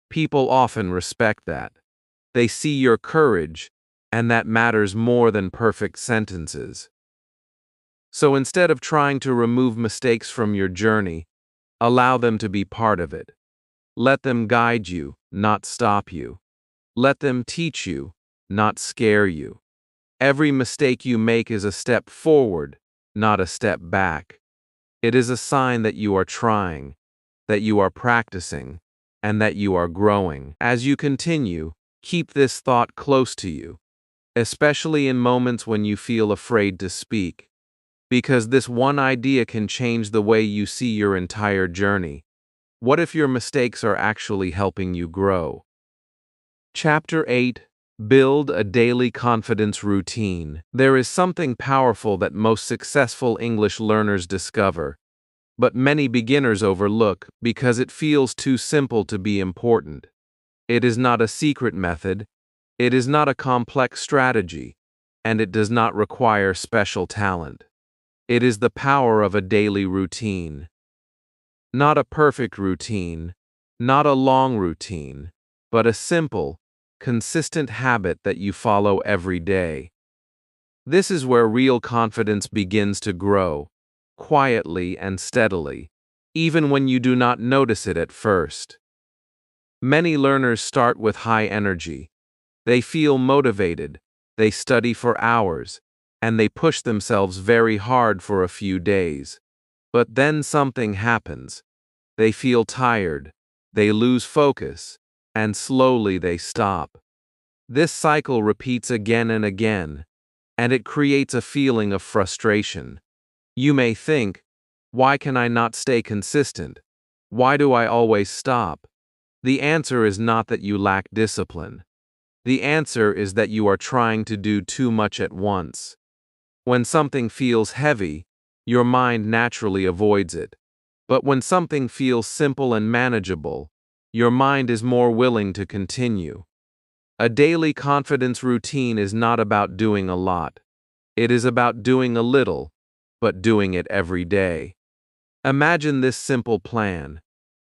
people often respect that. They see your courage, and that matters more than perfect sentences. So instead of trying to remove mistakes from your journey, allow them to be part of it. Let them guide you, not stop you. Let them teach you, not scare you. Every mistake you make is a step forward, not a step back. It is a sign that you are trying, that you are practicing, and that you are growing. As you continue, keep this thought close to you, especially in moments when you feel afraid to speak, because this one idea can change the way you see your entire journey. What if your mistakes are actually helping you grow? Chapter 8. Build a daily confidence routine. There is something powerful that most successful English learners discover, but many beginners overlook because it feels too simple to be important. It is not a secret method, it is not a complex strategy, and it does not require special talent. It is the power of a daily routine. Not a perfect routine, not a long routine, but a simple, consistent habit that you follow every day. This is where real confidence begins to grow, quietly and steadily, even when you do not notice it at first. Many learners start with high energy. They feel motivated, they study for hours, and they push themselves very hard for a few days. But then something happens. They feel tired, they lose focus, and slowly they stop. This cycle repeats again and again, and it creates a feeling of frustration. You may think, why can I not stay consistent? Why do I always stop? The answer is not that you lack discipline. The answer is that you are trying to do too much at once. When something feels heavy, your mind naturally avoids it. But when something feels simple and manageable, your mind is more willing to continue. A daily confidence routine is not about doing a lot. It is about doing a little, but doing it every day. Imagine this simple plan.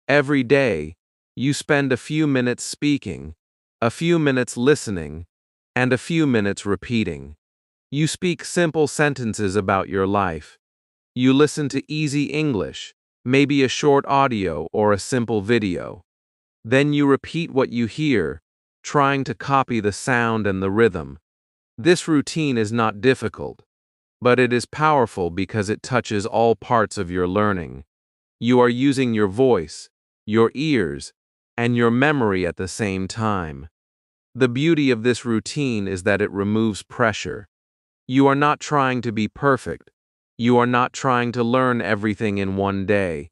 Every day, you spend a few minutes speaking, a few minutes listening, and a few minutes repeating. You speak simple sentences about your life. You listen to easy English, maybe a short audio or a simple video. Then you repeat what you hear, trying to copy the sound and the rhythm. This routine is not difficult, but it is powerful because it touches all parts of your learning. You are using your voice, your ears, and your memory at the same time. The beauty of this routine is that it removes pressure. You are not trying to be perfect. You are not trying to learn everything in one day.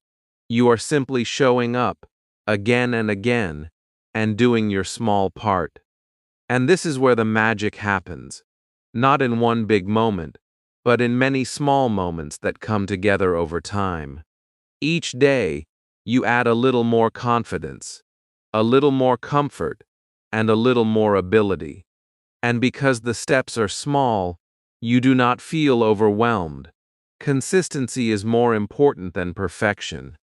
You are simply showing up, again and again, and doing your small part. And this is where the magic happens. not in one big moment, but in many small moments that come together over time. Each day, you add a little more confidence, a little more comfort, and a little more ability. And because the steps are small, you do not feel overwhelmed. Consistency is more important than perfection.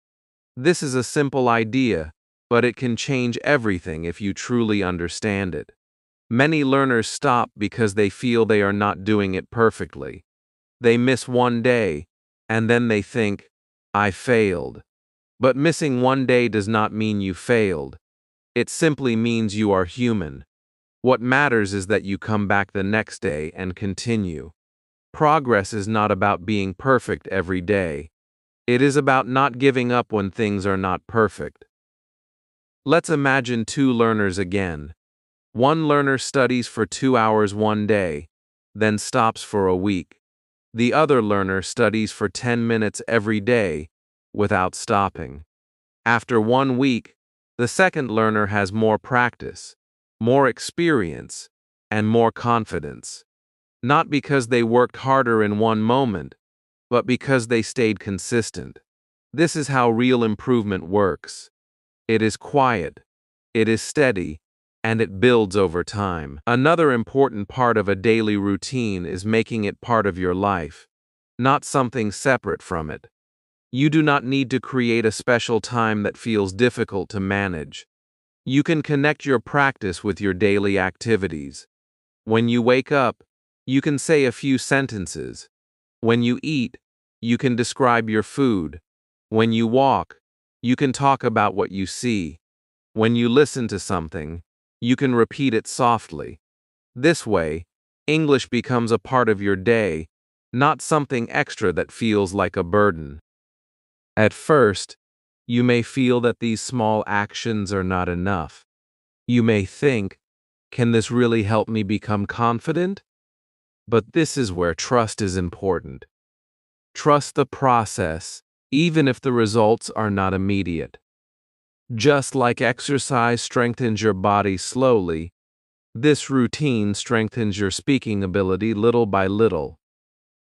This is a simple idea, but it can change everything if you truly understand it. Many learners stop because they feel they are not doing it perfectly. They miss one day, and then they think, I failed. But missing one day does not mean you failed. It simply means you are human. What matters is that you come back the next day and continue. Progress is not about being perfect every day. It is about not giving up when things are not perfect. Let's imagine two learners again. One learner studies for 2 hours one day, then stops for a week. The other learner studies for 10 minutes every day, without stopping. After 1 week, the second learner has more practice, more experience, and more confidence. Not because they worked harder in one moment, but because they stayed consistent. This is how real improvement works. It is quiet, it is steady, and it builds over time. Another important part of a daily routine is making it part of your life, not something separate from it. You do not need to create a special time that feels difficult to manage. You can connect your practice with your daily activities. When you wake up, you can say a few sentences. When you eat, you can describe your food. When you walk, you can talk about what you see. When you listen to something, you can repeat it softly. This way, English becomes a part of your day, not something extra that feels like a burden. At first, you may feel that these small actions are not enough. You may think, can this really help me become confident? But this is where trust is important. Trust the process, even if the results are not immediate. Just like exercise strengthens your body slowly, this routine strengthens your speaking ability little by little.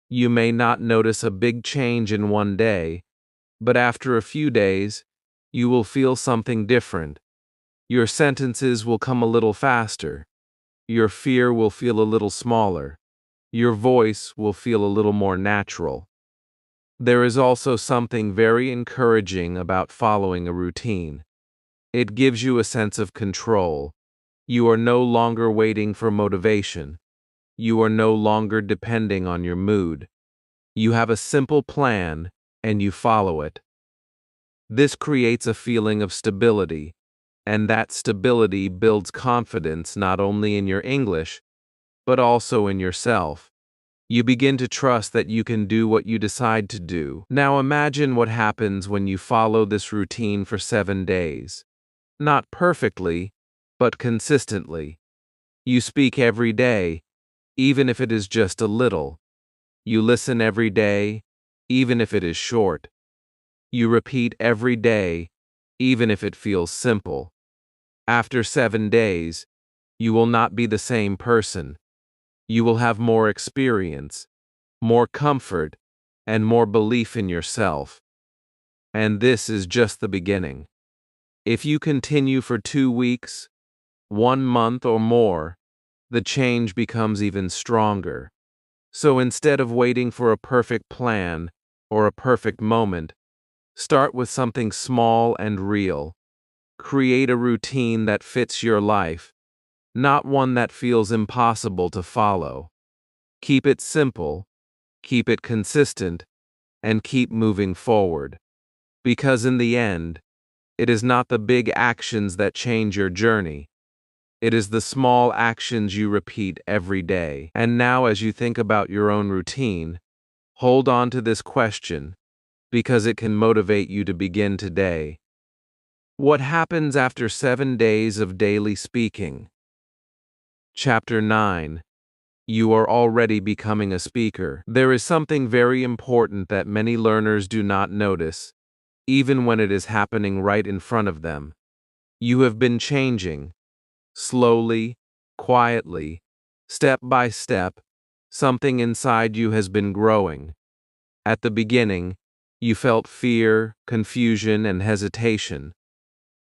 You may not notice a big change in one day, but after a few days, you will feel something different. Your sentences will come a little faster. Your fear will feel a little smaller. Your voice will feel a little more natural. There is also something very encouraging about following a routine. It gives you a sense of control. You are no longer waiting for motivation. You are no longer depending on your mood. You have a simple plan, and you follow it. This creates a feeling of stability, and that stability builds confidence not only in your English, but also in yourself. You begin to trust that you can do what you decide to do. Now imagine what happens when you follow this routine for 7 days. Not perfectly, but consistently. You speak every day, even if it is just a little. You listen every day, even if it is short. You repeat every day, even if it feels simple. After 7 days, you will not be the same person. You will have more experience, more comfort, and more belief in yourself. And this is just the beginning. If you continue for 2 weeks, 1 month or more, the change becomes even stronger. So instead of waiting for a perfect plan or a perfect moment, start with something small and real. Create a routine that fits your life, not one that feels impossible to follow. Keep it simple, keep it consistent, and keep moving forward. Because in the end, it is not the big actions that change your journey. It is the small actions you repeat every day. And now, as you think about your own routine, hold on to this question, because it can motivate you to begin today. What happens after 7 days of daily speaking? Chapter 9. You are already becoming a speaker. There is something very important that many learners do not notice, even when it is happening right in front of them. You have been changing, slowly, quietly, step by step, Something inside you has been growing. At the beginning, you felt fear, confusion, and hesitation.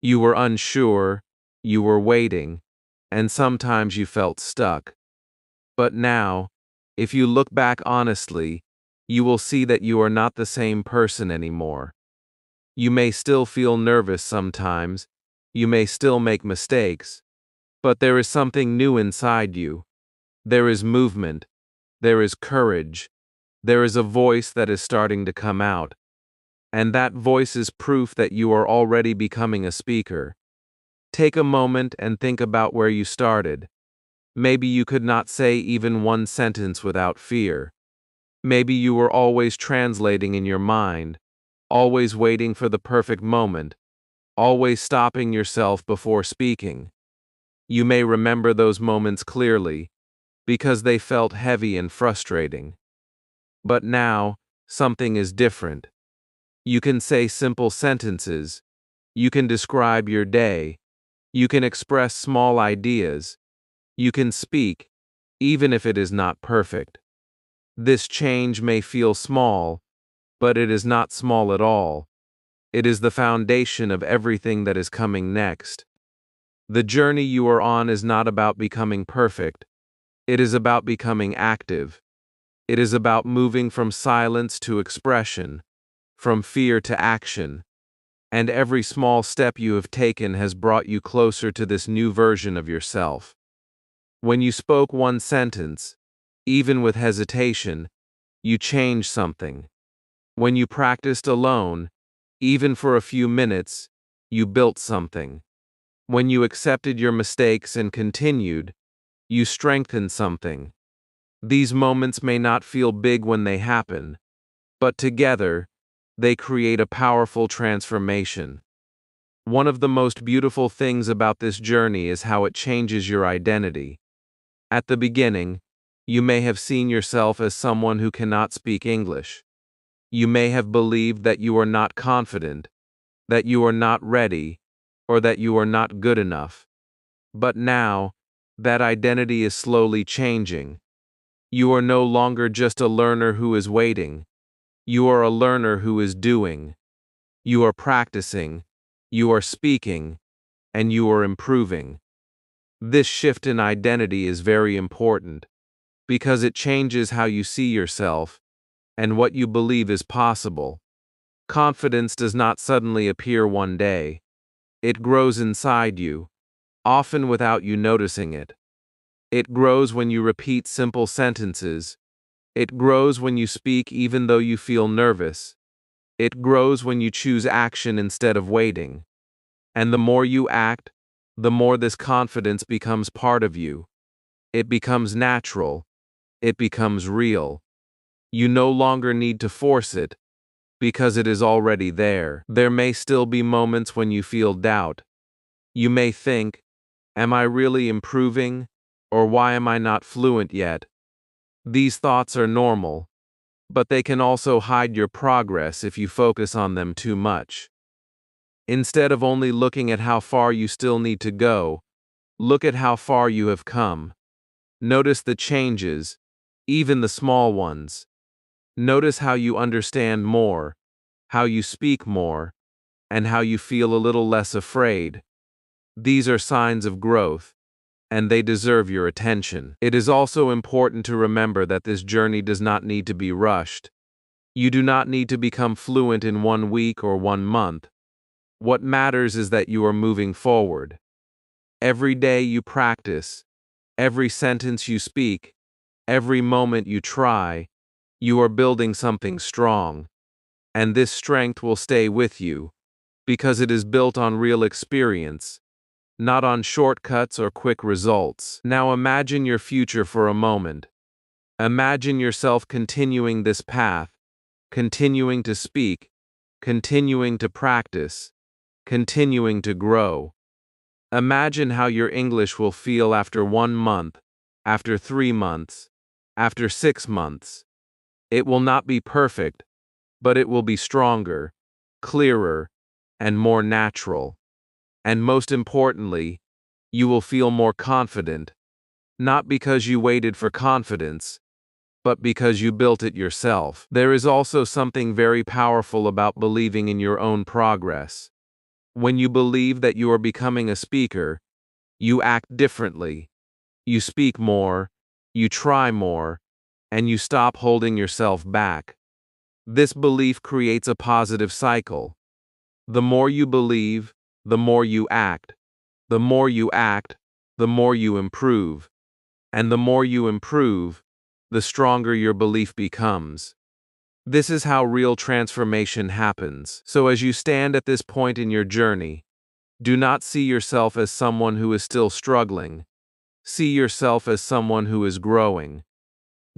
You were unsure, you were waiting, and sometimes you felt stuck. But now, if you look back honestly, you will see that you are not the same person anymore. You may still feel nervous sometimes, you may still make mistakes, but there is something new inside you. There is movement, there is courage, there is a voice that is starting to come out, and that voice is proof that you are already becoming a speaker. Take a moment and think about where you started. Maybe you could not say even one sentence without fear. Maybe you were always translating in your mind, always waiting for the perfect moment, always stopping yourself before speaking. You may remember those moments clearly, because they felt heavy and frustrating. But now, something is different. You can say simple sentences, you can describe your day, you can express small ideas, you can speak, even if it is not perfect. This change may feel small, but it is not small at all. It is the foundation of everything that is coming next. The journey you are on is not about becoming perfect. It is about becoming active. It is about moving from silence to expression, from fear to action. And every small step you have taken has brought you closer to this new version of yourself. When you spoke one sentence, even with hesitation, you changed something. When you practiced alone, even for a few minutes, you built something. When you accepted your mistakes and continued, you strengthened something. These moments may not feel big when they happen, but together, they create a powerful transformation. One of the most beautiful things about this journey is how it changes your identity. At the beginning, you may have seen yourself as someone who cannot speak English. You may have believed that you are not confident, that you are not ready, or that you are not good enough. But now, that identity is slowly changing. You are no longer just a learner who is waiting. You are a learner who is doing. You are practicing, you are speaking, and you are improving. This shift in identity is very important because it changes how you see yourself and what you believe is possible. Confidence does not suddenly appear one day. It grows inside you, often without you noticing it. It grows when you repeat simple sentences. It grows when you speak even though you feel nervous. It grows when you choose action instead of waiting. And the more you act, the more this confidence becomes part of you. It becomes natural. It becomes real. You no longer need to force it, because it is already there. There may still be moments when you feel doubt. You may think, am I really improving? Or why am I not fluent yet? These thoughts are normal, but they can also hide your progress if you focus on them too much. Instead of only looking at how far you still need to go, look at how far you have come. Notice the changes, even the small ones. Notice how you understand more, how you speak more, and how you feel a little less afraid. These are signs of growth, and they deserve your attention. It is also important to remember that this journey does not need to be rushed. You do not need to become fluent in 1 week or 1 month. What matters is that you are moving forward. Every day you practice, every sentence you speak, every moment you try, you are building something strong. And this strength will stay with you, because it is built on real experience, not on shortcuts or quick results. Now imagine your future for a moment. Imagine yourself continuing this path, continuing to speak, continuing to practice, continuing to grow. Imagine how your English will feel after 1 month, after 3 months, after 6 months. It will not be perfect, but it will be stronger, clearer, and more natural. And most importantly, you will feel more confident, not because you waited for confidence, but because you built it yourself. There is also something very powerful about believing in your own progress. When you believe that you are becoming a speaker, you act differently. You speak more, you try more, and you stop holding yourself back. This belief creates a positive cycle. The more you believe, the more you act. The more you act, the more you improve. And the more you improve, the stronger your belief becomes. This is how real transformation happens. So as you stand at this point in your journey, do not see yourself as someone who is still struggling. See yourself as someone who is growing.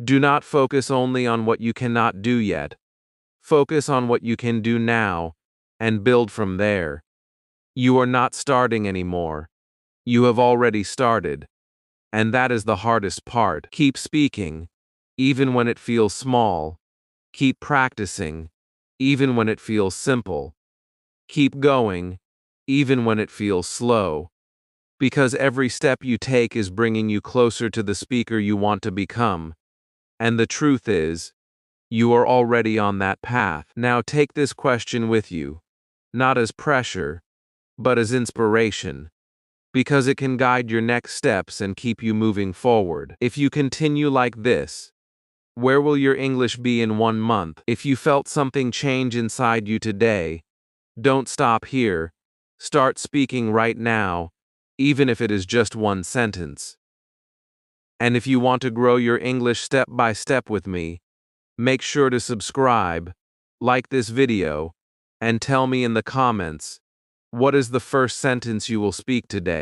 Do not focus only on what you cannot do yet. Focus on what you can do now and build from there. You are not starting anymore. You have already started. And that is the hardest part. Keep speaking, even when it feels small. Keep practicing, even when it feels simple. Keep going, even when it feels slow. Because every step you take is bringing you closer to the speaker you want to become. And the truth is, you are already on that path. Now take this question with you, not as pressure, but as inspiration. Because it can guide your next steps and keep you moving forward. If you continue like this, where will your English be in 1 month? If you felt something change inside you today, don't stop here. Start speaking right now, even if it is just one sentence. And if you want to grow your English step by step with me, make sure to subscribe, like this video, and tell me in the comments, what is the first sentence you will speak today?